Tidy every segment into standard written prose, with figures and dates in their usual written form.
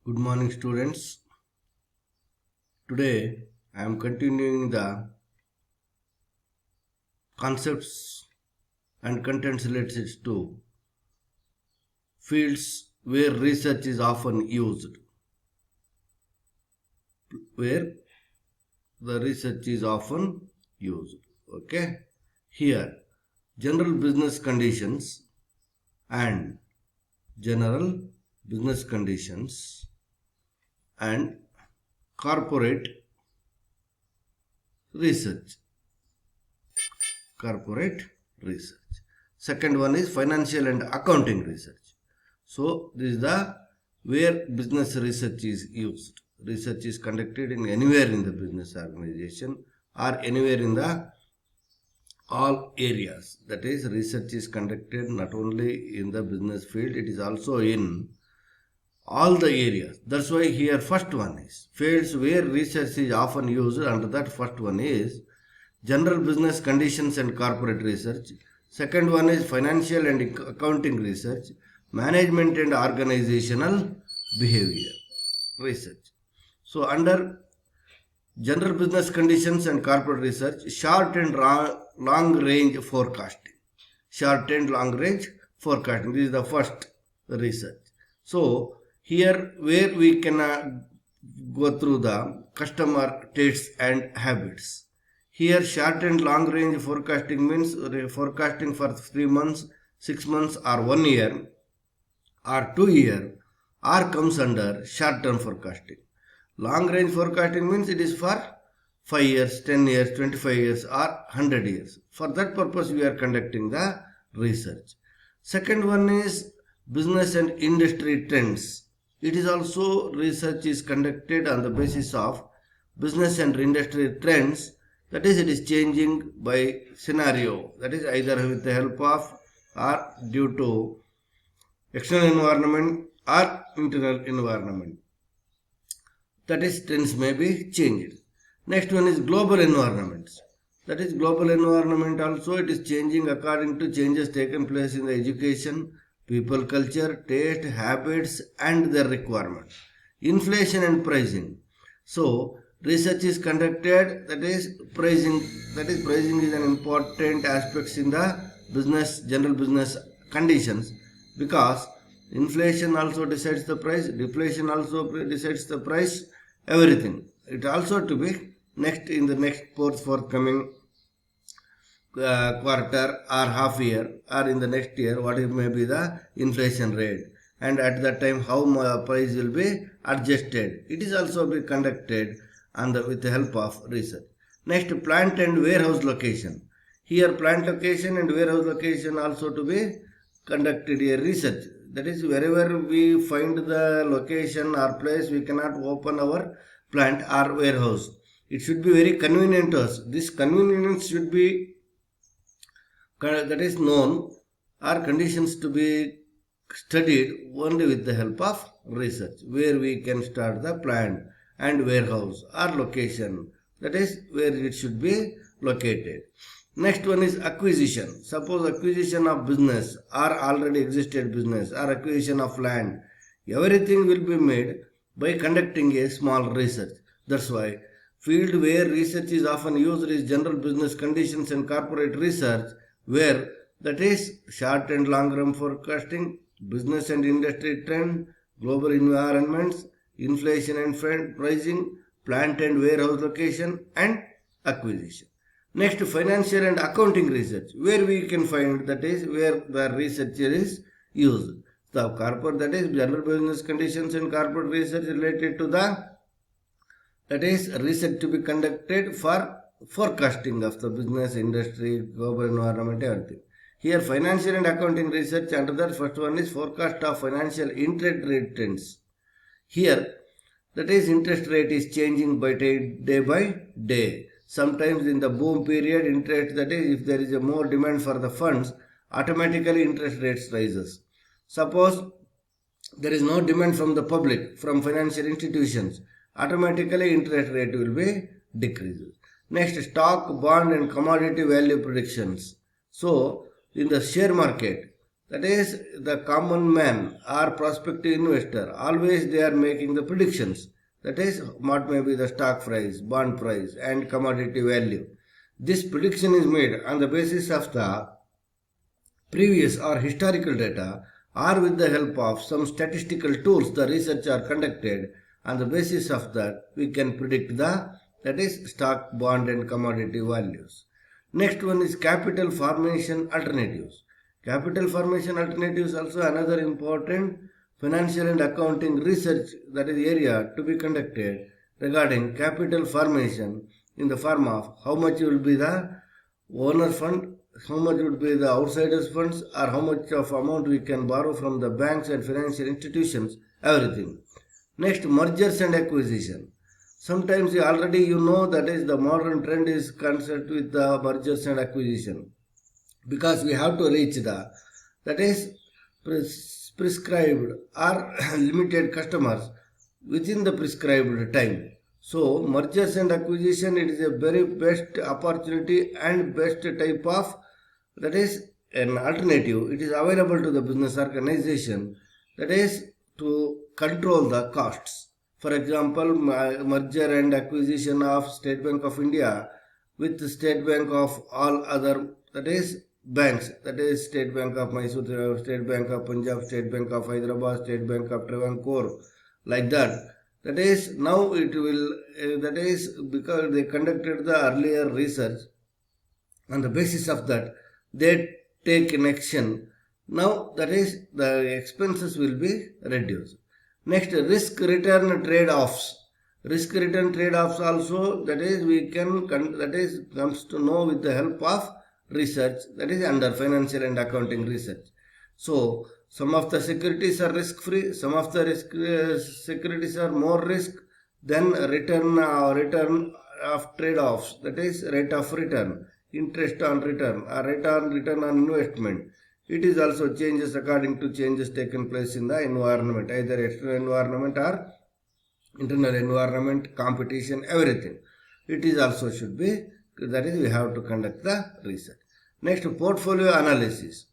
Good morning, students. Today I am continuing the concepts and contents related to fields where research is often used. Where the research is often used. Okay. Here, general business conditions and general business conditions and corporate research. Corporate research. Second one is financial and accounting research. So this is the where business research is used. Research is conducted in anywhere in the business organization or anywhere in the all areas. That is, research is conducted not only in the business field, it is also in all the areas. That's why here first one is fields where research is often used. Under that first one is general business conditions and corporate research. Second one is financial and accounting research, management and organizational behavior research. So under general business conditions and corporate research, short and long range forecasting. Short and long range forecasting. This is the first research. So here where we can go through the customer tastes and habits. Here short and long range forecasting means forecasting for 3 months, 6 months or 1 year or 2 year or comes under short term forecasting. Long range forecasting means it is for 5 years, 10 years, 25 years or 100 years. For that purpose we are conducting the research. Second one is business and industry trends. It is also research is conducted on the basis of business and industry trends. That is, it is changing by scenario. That is either with the help of or due to external environment or internal environment. That is, trends may be changed. Next one is global environments. That is, global environment also it is changing according to changes taken place in the education, people, culture, taste, habits and their requirement. Inflation and pricing. So research is conducted, that is pricing is an important aspect in the business, general business conditions, because inflation also decides the price, deflation also decides the price, everything. It also to be next in the next forthcoming quarter or half year or in the next year what it may be the inflation rate, and at that time how price will be adjusted. It is also be conducted with the help of research. Next, plant and warehouse location. Here plant location and warehouse location also to be conducted a research. That is, wherever we find the location or place we cannot open our plant or warehouse. It should be very convenient to us. This convenience should be that is known or conditions to be studied only with the help of research, where we can start the plant and warehouse or location, that is where it should be located. Next one is acquisition. Suppose acquisition of business or already existed business or acquisition of land, everything will be made by conducting a small research. That's why field where research is often used is general business conditions and corporate research, where that is short and long run forecasting, business and industry trend, global environments, inflation and pricing, plant and warehouse location and acquisition. Next, financial and accounting research, where we can find, that is where the researcher is used. The corporate, that is general business conditions and corporate research related to the, that is research to be conducted for forecasting of the business, industry, global environment, everything. Here financial and accounting research, under that first one is forecast of financial interest rate trends. Here, that is interest rate is changing by day by day. Sometimes in the boom period interest, that is if there is a more demand for the funds, automatically interest rates rises. Suppose there is no demand from the public, from financial institutions, automatically interest rate will be decreased. Next, stock, bond and commodity value predictions. So in the share market, that is the common man or prospective investor, always they are making the predictions. That is what may be the stock price, bond price and commodity value. This prediction is made on the basis of the previous or historical data or with the help of some statistical tools. The research are conducted. On the basis of that we can predict the, that is stock, bond and commodity values. Next one is capital formation alternatives. Capital formation alternatives also another important financial and accounting research, that is area to be conducted regarding capital formation in the form of how much will be the owner fund, how much would be the outsiders funds, or how much of amount we can borrow from the banks and financial institutions, everything. Next, mergers and acquisition. Sometimes already you know that is the modern trend is concerned with the mergers and acquisition, because we have to reach the, that is prescribed or limited customers within the prescribed time. So mergers and acquisition, it is a very best opportunity and best type of, that is an alternative. It is available to the business organization, that is to control the costs. For example, merger and acquisition of State Bank of India with State Bank of all other, that is banks, that is State Bank of Mysore, State Bank of Punjab, State Bank of Hyderabad, State Bank of Travancore, like that. That is now it will, that is because they conducted the earlier research. On the basis of that they take an action. Now that is the expenses will be reduced. Next, risk return trade-offs. Risk return trade-offs also, that is we can, that is comes to know with the help of research, that is under financial and accounting research. So some of the securities are risk free, some of the securities are more risk, then return of trade-offs, that is rate of return, interest on return or return on investment. It is also changes according to changes taken place in the environment, either external environment or internal environment, competition, everything. It is also should be, that is we have to conduct the research. Next, portfolio analysis.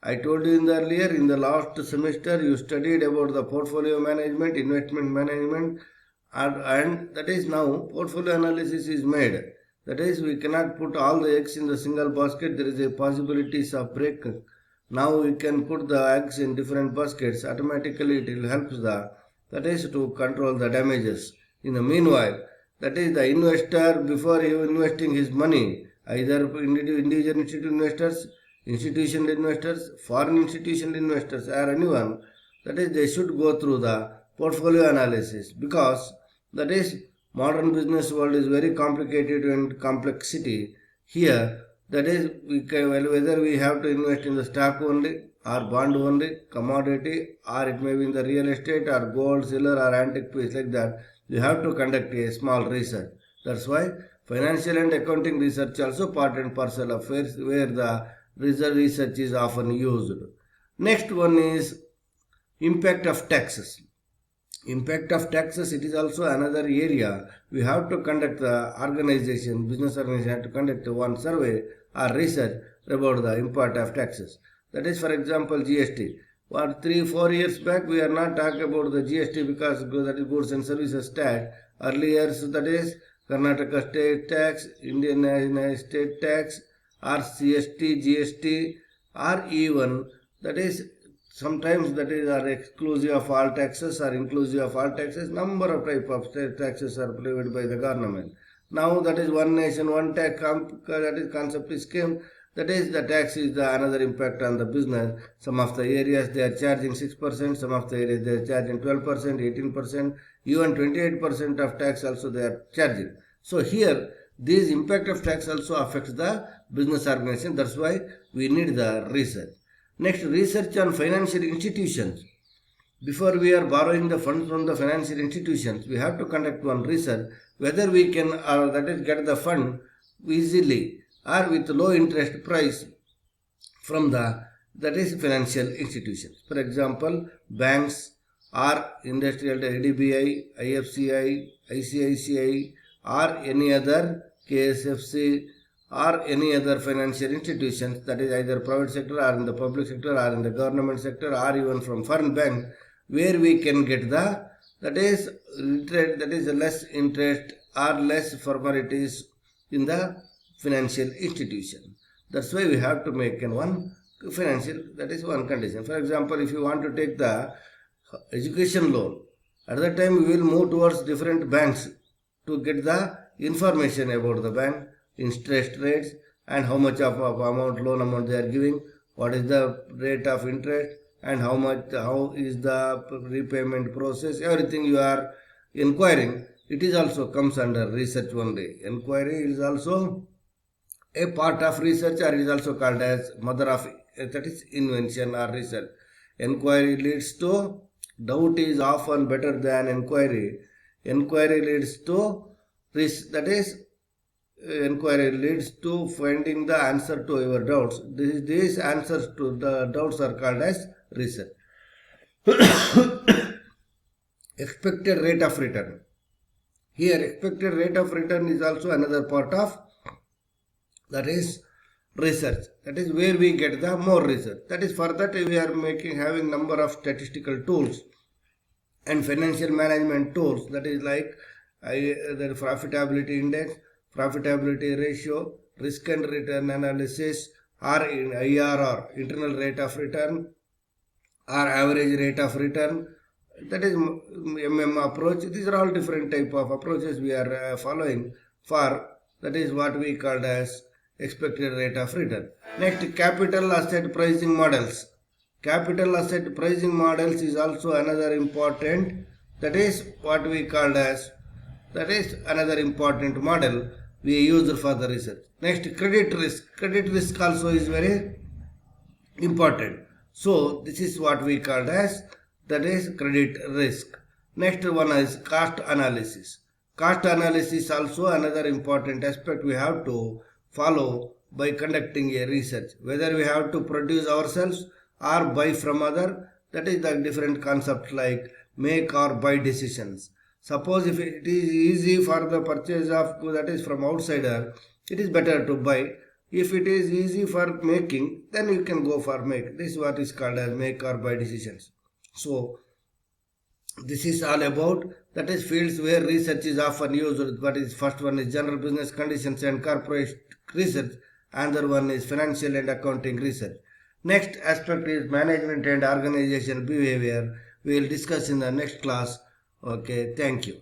I told you in the earlier, in the last semester you studied about the portfolio management, investment management, and that is now portfolio analysis is made. That is we cannot put all the eggs in the single basket. There is a possibilities of break. Now we can put the eggs in different baskets. Automatically it will help the, that is to control the damages. In the meanwhile, that is the investor, before investing his money, either individual institutional investors, foreign institutional investors or anyone, that is they should go through the portfolio analysis, because that is modern business world is very complicated and complexity. Here that is we can, whether we have to invest in the stock only or bond only, commodity, or it may be in the real estate or gold, silver or antique piece, like that, you have to conduct a small research. That's why financial and accounting research also part and parcel of where the research is often used. Next one is impact of taxes. Impact of taxes, it is also another area. We have to conduct the organization, business organization have to conduct one survey or research about the impact of taxes. That is, for example, GST. For 3-4 years back, we are not talking about the GST because that is goods and services tax. Earlier, so that is Karnataka state tax, Indian state tax, or CST, GST, or even that is sometimes that is are exclusive of all taxes or inclusive of all taxes. Number of type of state taxes are provided by the government. Now that is one nation, one tax, that is concept is came. That is the tax is the another impact on the business. Some of the areas they are charging 6%, some of the areas they are charging 12%, 18%, even 28% of tax also they are charging. So here this impact of tax also affects the business organization. That's why we need the research. Next, research on financial institutions. Before we are borrowing the funds from the financial institutions, we have to conduct one research whether we can that is get the fund easily or with low interest price from the, that is financial institutions. For example, banks or industrial ADBI, IFCI, ICICI or any other KSFC or any other financial institutions, that is either private sector or in the public sector or in the government sector or even from foreign bank, where we can get the, that is interest, that is less interest or less formalities in the financial institution. That's why we have to make in one financial, that is one condition. For example, if you want to take the education loan, at that time we will move towards different banks to get the information about the bank, interest rates, and how much of amount, loan amount they are giving, what is the rate of interest, and how is the repayment process. Everything you are inquiring, it is also comes under research only. Inquiry is also a part of research, or it is also called as mother of, that is invention or research. Inquiry leads to doubt is often better than inquiry. Inquiry leads to that is inquiry leads to finding the answer to your doubts. These answers to the doubts are called as research. Expected rate of return. Here expected rate of return is also another part of, that is research. That is where we get the more research. That is for that we are having number of statistical tools and financial management tools, that is like the profitability index, profitability ratio, risk and return analysis, or in IRR, internal rate of return, or average rate of return, that is approach. These are all different type of approaches we are following for, that is what we called as expected rate of return. Next, capital asset pricing models. Capital asset pricing models is also another important, that is what we called as, that is another important model we use for the research. Next, credit risk. Credit risk also is very important. So this is what we called as, that is credit risk. Next one is cost analysis. Cost analysis also another important aspect we have to follow by conducting a research. Whether we have to produce ourselves or buy from other, that is the different concept like make or buy decisions. Suppose if it is easy for the purchase of, that is from outsider, it is better to buy. If it is easy for making, then you can go for make. This is what is called as make or buy decisions. So this is all about, that is fields where research is often used. What is first one is general business conditions and corporate research. Another one is financial and accounting research. Next aspect is management and organization behavior. We will discuss in the next class. Okay, thank you.